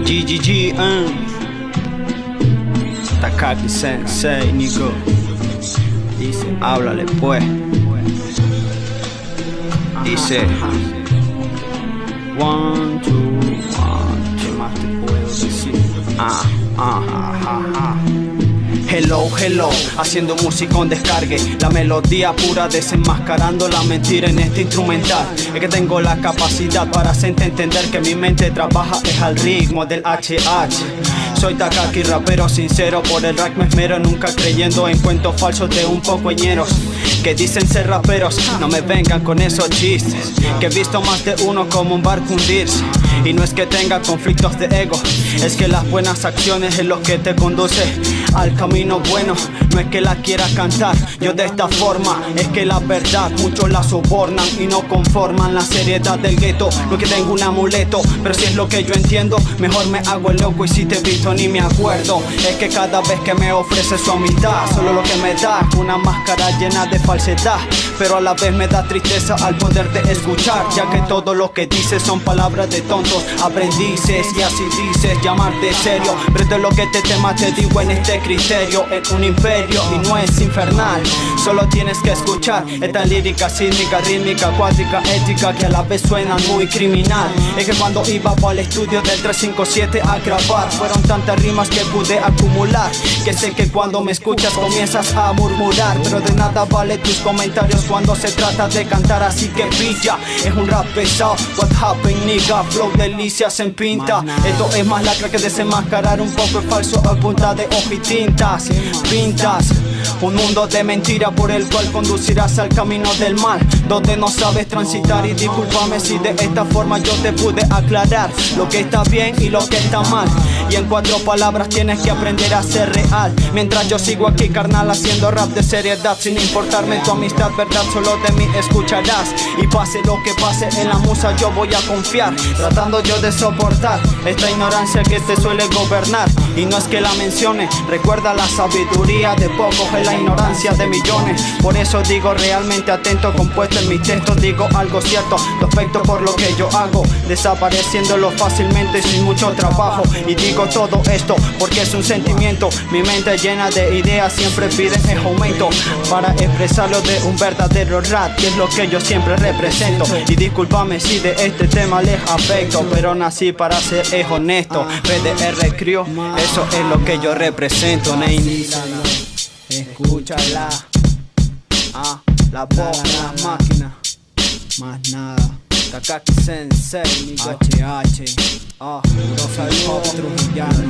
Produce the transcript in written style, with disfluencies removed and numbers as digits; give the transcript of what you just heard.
GGG, Takaki Sensei, Nico. Dice, háblale pues. Dice, 1, 2, 1, ¿qué más te puedo decir? Hello, hello, haciendo música con descargue. La melodía pura desenmascarando la mentira en este instrumental. Es que tengo la capacidad para hacerte entender que mi mente trabaja es al ritmo del HH. Soy Takaki, rapero sincero, por el rap me esmero, nunca creyendo en cuentos falsos de un poco ñeros que dicen ser raperos. No me vengan con esos chistes, que he visto más de uno como un barco hundirse. Y no es que tenga conflictos de ego, es que las buenas acciones es lo que te conduce al camino bueno. No es que la quiera cantar yo de esta forma, es que la verdad muchos la sobornan y no conforman la seriedad del gueto. No es que tengo un amuleto, pero si es lo que yo entiendo, mejor me hago el loco y si te he visto ni me acuerdo. Es que cada vez que me ofrece su amistad, solo lo que me da es una máscara llena de falsedad, pero a la vez me da tristeza al poderte escuchar, ya que todo lo que dices son palabras de tontos aprendices. Y así dices llamarte serio, pero de lo que te temas te digo en este criterio. Es un imperio y no es infernal, solo tienes que escuchar esta lírica cínica, rítmica, acuática, ética, que a la vez suena muy criminal. Es que cuando iba para el estudio del 357 a grabar, fueron tantas rimas que pude acumular, que sé que cuando me escuchas comienzas a murmurar, pero de nada vale tus comentarios cuando se trata de cantar, así que pilla. Es un rap pesado, what happened nigga, flow delicias en pinta. Esto es más lacra que desenmascarar un poco el falso a punta de hoja y tintas. Pintas un mundo de mentira por el cual conducirás al camino del mal, donde no sabes transitar. Y discúlpame si de esta forma yo te pude aclarar lo que está bien y lo que está mal. Y en 4 palabras tienes que aprender a ser real. Mientras yo sigo aquí carnal haciendo rap de seriedad, sin importarme tu amistad, verdad, solo de mí escucharás. Y pase lo que pase en la musa yo voy a confiar, tratando yo de soportar esta ignorancia que te suele gobernar. Y no es que la mencione, recuerda la sabiduría de pocos es la ignorancia de millones. Por eso digo realmente atento, compuesto en mis textos digo algo cierto respecto por lo que yo hago, desapareciéndolo fácilmente sin mucho trabajo. Y digo todo esto porque es un sentimiento, mi mente llena de ideas siempre pide ese aumento para expresarlo de un verdadero rap, que es lo que yo siempre represento. Y discúlpame si de este tema les afecto, pero nací para ser honesto. PDR Crew, eso es lo que yo represento, name. Escúchala, la voz de las máquinas, más nada. Takaki Sensei, HH, los saludos trujillano,